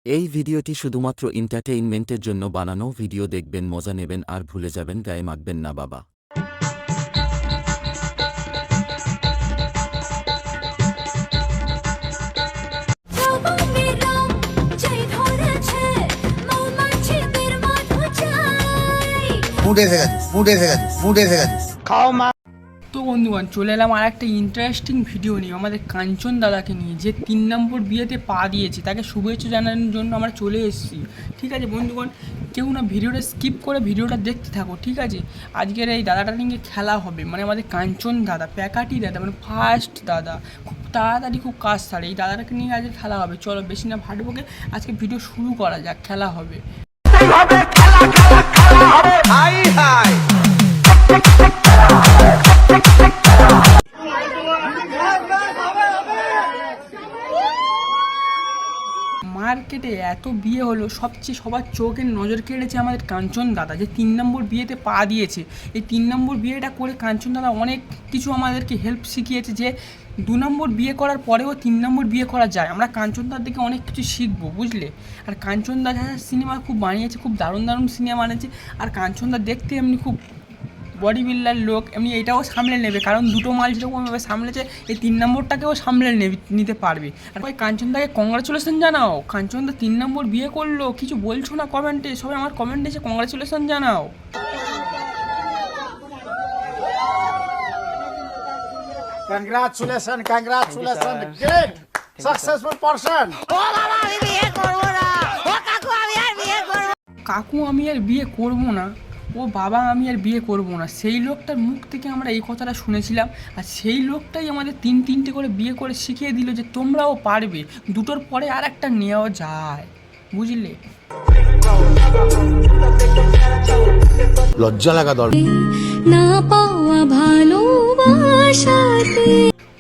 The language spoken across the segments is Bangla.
এই ভিডিওটি শুধুমাত্র এন্টারটেইনমেন্টের জন্য বানানো। ভিডিও দেখবেন, মজা নেবেন আর ভুলে যাবেন, গায়ে মাখবেন না বাবা। তো বন্ধুগণ, চলে এলাম আর একটা ইন্টারেস্টিং ভিডিও নিয়ে আমাদের কাঞ্চন দাদাকে নিয়ে, যে 3 নম্বর বিয়েতে পা দিয়েছে। তাকে শুভেচ্ছা জানানোর জন্য আমরা চলে এসেছি। ঠিক আছে বন্ধুগণ, কেউ না ভিডিওটা স্কিপ করে ভিডিওটা দেখতে থাকো। ঠিক আছে, আজকের এই দাদাটা নিয়ে খেলা হবে, মানে আমাদের কাঞ্চন দাদা, প্যাকাটি দাদা, মানে ফার্স্ট দাদা, খুব তাড়াতাড়ি খুব কাজ ছাড়ে। এই দাদাটাকে নিয়ে আজকে খেলা হবে। চলো বেশি না ভাটবকে, আজকে ভিডিও শুরু করা যাক। খেলা হবে। মার্কেটে এত বিয়ে হলো, সবচেয়ে সবার চোখের নজর কেড়েছে আমাদের কাঞ্চন দাদা, যে 3 নম্বর বিয়েতে পা দিয়েছে। এই 3 নম্বর বিয়েটা করে কাঞ্চন দাদা অনেক কিছু আমাদেরকে হেল্প শিখিয়েছে, যে 2 নম্বর বিয়ে করার পরেও 3 নম্বর বিয়ে করা যায়। আমরা কাঞ্চন দার থেকে অনেক কিছু শিখবো, বুঝলে। আর কাঞ্চন দা সিনেমা খুব বানিয়েছে, খুব দারুণ দারুণ সিনেমা বানিয়েছে। আর কাঞ্চন দা দেখতে এমনি খুব বডি বিল্ডার লোক, এমনি এটাও সামলে নেবে, কারণ দুটো মাল যেরকমভাবে সামলেছে, এই 3 নম্বরটাকেও সামলে নিতে পারবে। আর ভাই কাঞ্চনদাকে কংগ্রাচুলেশন জানাও। কাঞ্চনদা 3 নম্বর বিয়ে করলো, কিছু বলছো না কমেন্টে? সবাই আমার কমেন্টে এসে কংগ্রাচুলেশন জানাও। Congratulations, great, successful person. কাকু আমি আর বিয়ে করবো না, ও বাবা আমি আর বিয়ে করবো না, সেই লোকটার মুখ থেকে আমরা এই কথাটা শুনেছিলাম। আর সেই লোকটাই আমাদের 3-3টে করে বিয়ে করে শিখিয়ে দিল যে তোমরাও পারবে, দুটোর পরে আর একটা নেওয়া যায়, বুঝলে। লজ্জা লাগা দরকার না পাওয়া ভালোবাসাতে।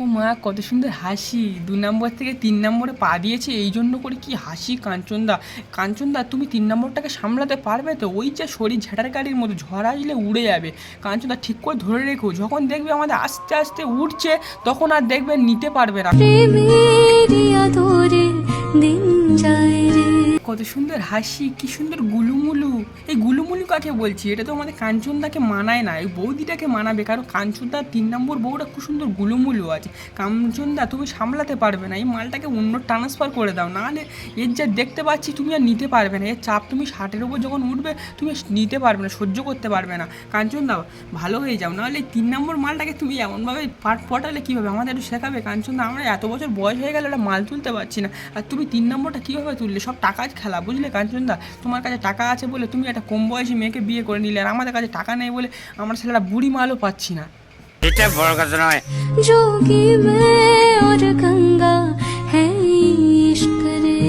ও মা, কত সুন্দর হাসি! 2 নম্বর থেকে 3 নম্বরে পা দিয়েছে, এই জন্য করে কি হাসি কাঞ্চনদা। কাঞ্চনদা তুমি 3 নম্বরটাকে সামলাতে পারবে তো? ওই যে শরীর ঝাঁটার গাড়ির মতো, ঝড় আসলে উড়ে যাবে। কাঞ্চনদা ঠিক করে ধরে রেখো, যখন দেখবে আমাদের আস্তে আস্তে উঠছে, তখন আর দেখবে নিতে পারবে না। প্রেমেরই আদরে দিন যায় রে। কত সুন্দর হাসি, কি সুন্দর গুলুমুলু। এই গুলুমুলু কাকে বলছি? এটা তো আমাদের কাঞ্চনদাকে মানায় না, এই বৌদিটাকে মানাবে, কারণ কাঞ্চনদার 3 নম্বর বউটা খুব সুন্দর গুলুমুলু আছে। কাঞ্চনদা তুমি সামলাতে পারবে না, এই মালটাকে অন্য ট্রান্সফার করে দাও, নাহলে এর যা দেখতে পাচ্ছি তুমি আর নিতে পারবে না। এর চাপ তুমি 60-এর উপর যখন উঠবে তুমি নিতে পারবে না, সহ্য করতে পারবে না। কাঞ্চনদা ভালো হয়ে যাও, নাহলে এই 3 নম্বর মালটাকে তুমি এমনভাবে পাট পটালে কীভাবে? আমাদের একটু শেখাবে কাঞ্চনদা, আমরা এত বছর বয়স হয়ে গেলে একটা মাল তুলতে পারছি না, আর তুমি 3 নম্বরটা কীভাবে তুললে? সব টাকার খেলা, বুঝলে কাঞ্চনদা। তোমার কাছে টাকা আছে বলে তুমি একটা কম বয়সী মেয়েকে বিয়ে করে নিলে, আর আমাদের কাছে টাকা নেই বলে আমরা ছেলেরা বুড়ি মালও পাচ্ছি না। এটা বড় কথা নয়। जोगी मैं और गंगा है इश्क रे।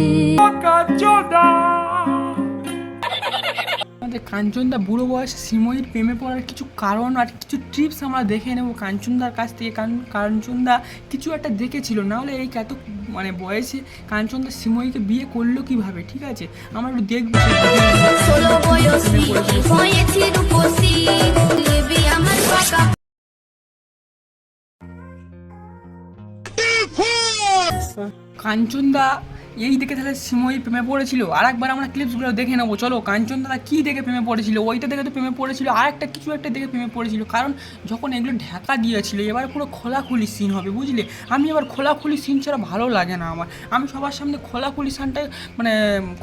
আমাদের কাঞ্চনদা বুড়ো বয়সে শ্রীময়ীর প্রেমে পড়ার কিছু কারণ আর কিছু টিপস আমরা দেখে নেব কাঞ্চনদার কাছ থেকে। কারণ কাঞ্চনদা কিছু একটা দেখেছিল, নাহলে এই এত মানে বয়সে কাঞ্চনদা শ্রীময়ীকে বিয়ে করলো কিভাবে? ঠিক আছে, আমরা একটু দেখবো। কাঞ্চনদা এই দেখে তাহলে শ্রীময়ী প্রেমে পড়েছিল। আর একবার আমরা ক্লিপসগুলো দেখে নেবো, চলো। কাঞ্চনদা কী দেখে প্রেমে পড়েছিল? ওইটা দেখে তো প্রেমে পড়েছিল, আর একটা কিছু একটা দেখে প্রেমে পড়েছিল, কারণ যখন এগুলো ঢাকা দিয়েছিল, এবার পুরো খোলাখুলি সিন হবে, বুঝলে। আমি এবার খোলাখুলি সিন ছাড়া ভালো লাগে না আমার, আমি সবার সামনে খোলাখুলি সিনটা মানে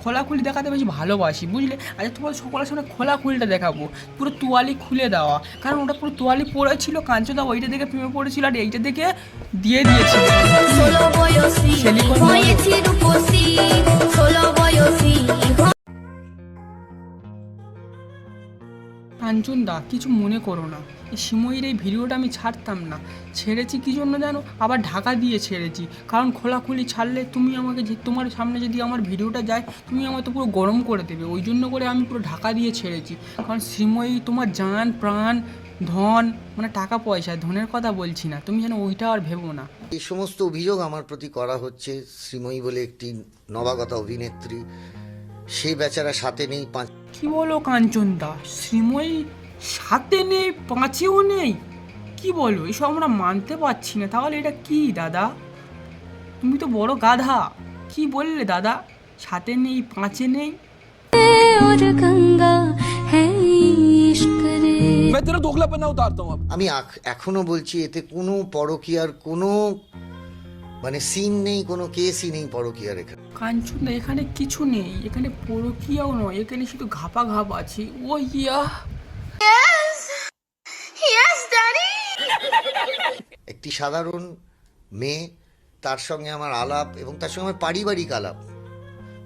খোলাখুলি দেখাতে বেশি ভালোবাসি, বুঝলে। আজ তোমার সকলের সামনে খোলাখুলিটা দেখাবো, পুরো তোয়ালি খুলে দেওয়া, কারণ ওটা পুরো তোয়ালি পড়েছিল। কাঞ্চনদা ওইটা দেখে প্রেমে পড়েছিল, আর এইটা দেখে দিয়ে দিয়েছিল। কাঞ্চনদা কিছু মনে করো না, এই সিমইয়ের এই ভিডিওটা আমি ছাড়তাম না, ছেড়েছি কী জন্য জানো? আবার ঢাকা দিয়ে ছেড়েছি, কারণ খোলাখুলি ছাড়লে তুমি আমাকে, যে তোমার সামনে যদি আমার ভিডিওটা যায়, তুমি আমাকে তো পুরো গরম করে দেবে, ওই জন্য করে আমি পুরো ঢাকা দিয়ে ছেড়েছি। কারণ সিমই তোমার জান প্রাণ ধন, মানে টাকা পয়সা, ধনের কথা বলছি না, তুমি যেন ওইটা আর ভেবো না। এই সমস্ত অভিযোগ আমার প্রতি করা হচ্ছে। শ্রীময়ী বলে একটি নবাগতা অভিনেত্রী, সেই বেচারা সাথে নেই, কি বলো কাঞ্চনদা? শ্রীময়ী সাথে নেই, 5-এও নেই? কি বলো? এসব আমরা মানতে পারছি না। তাহলে এটা কি দাদা? তুমি তো বড় গাধা। কি বললে দাদা? সাথে নেই, পাঁচে নেই। और गंगा है इश्क रे मैं तेरा दोगलापना उतारता हूँ अब। আমি এখনো বলছি এতে কোনো পরকীয়ার কোনো মানে সিন নেই, কোনো কেসই নেই পরকীয়ার এখানে। কাঞ্চনদা এখানে কিছু নেই, এখানে পরকীয়াও নয়, এখানে শুধু ঘাপা ঘাপ আছে। ও ইয়া, একটি সাধারণ মেয়ে, তার সঙ্গে আমার আলাপ এবং তার সঙ্গে আমার পারিবারিক আলাপ,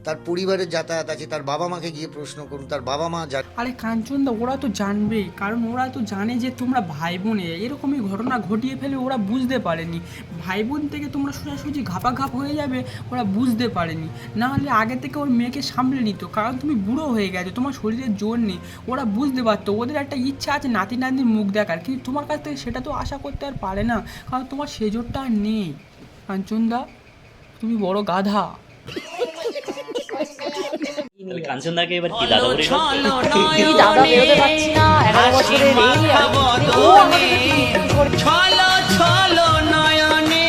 তার পরিবারের যাতায়াত আছে, তার বাবা মাকে গিয়ে প্রশ্ন করুন, তার বাবা মা আরে কাঞ্চনদা ওরা তো জানবেই, কারণ ওরা তো জানে যে তোমরা ভাই বোনে, এরকমই ঘটনা ঘটিয়ে ফেলে ওরা বুঝতে পারেনি। ভাই বোন থেকে তোমরা সোজাসুজি ঘাপাঘাপ হয়ে যাবে, ওরা বুঝতে পারেনি। না হলে আগে থেকে ওর মেয়েকে সামলে নিত, কারণ তুমি বুড়ো হয়ে গেছো, তোমার শরীরের জোর নেই। ওরা বুঝতে পারতো, ওদের একটা ইচ্ছা আছে নাতি নাতনির মুখ দেখার, কিন্তু তোমার কাছ থেকে সেটা তো আশা করতে আর পারে না, কারণ তোমার সে জোরটা আর নেই। কাঞ্চনদা তুমি বড় গাধা। কাঞ্চনদাকে এবার কি দাদা বলে এই দাদা বেরোতে পারছি না, 11 বছরের এই ছলো ছলো নয়নে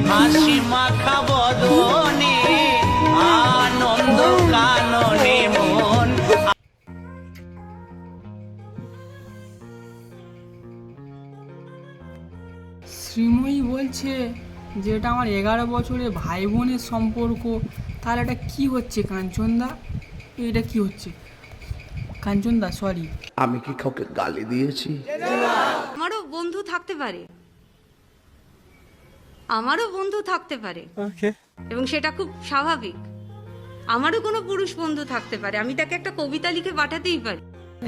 হাসি মাখা বদনে আনন্দ কাননে মন। শ্রীময়ী বলছে যে এটা আমার 11 বছরের ভাই বোনের সম্পর্ক, তাহলে এটা কি হচ্ছে কাঞ্চনদা? এটা কি হচ্ছে কাঞ্চনদা? সরি, আমি কি কাউকে গালি দিয়েছি? আমারও বন্ধু থাকতে পারে, আমারও বন্ধু থাকতে পারে, এবং সেটা খুব স্বাভাবিক। আমারও কোনো পুরুষ বন্ধু থাকতে পারে, আমি তাকে একটা কবিতা লিখে পাঠাতেই পারি।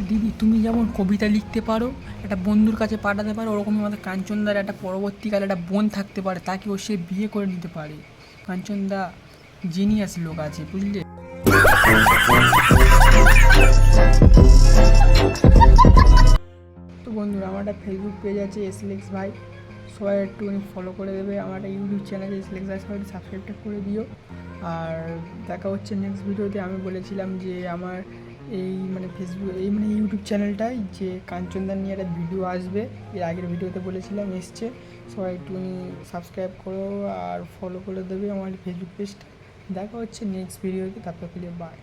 দিদি তুমি যেমন কবিতা লিখতে পারো, একটা বন্ধুর কাছে পাঠাতে পারো, ওরকমই আমাদের কাঞ্চনদার একটা পরবর্তীকালে একটা বোন থাকতে পারে, তাকে ও সে বিয়ে করে নিতে পারে। কাঞ্চনদা জিনিয়াস লোক আছে, বুঝলে? তো বন্ধুরা, আমার একটা ফেসবুক পেজ আছে এসলেক্স ভাই, সবাই একটুখানি ফলো করে দেবে। আমার একটা ইউটিউব চ্যানেল আছে এসলেক্স ভাই, সবাই সাবস্ক্রাইবটা করে দিও। আর দেখা হচ্ছে নেক্সট ভিডিওতে। আমি বলেছিলাম যে আমার এই মানে ফেসবুক এই মানে ইউটিউব চ্যানেলটায় যে কাঞ্চনদার নিয়ে একটা ভিডিও আসবে, এর আগের ভিডিওতে বলেছিলাম, এসছে। সবাই একটুখানি সাবস্ক্রাইব করো আর ফলো করে দেবে আমার ফেসবুক পেজটা। দেখা হচ্ছে নেক্সট ভিডিওতে, তারপর বাই।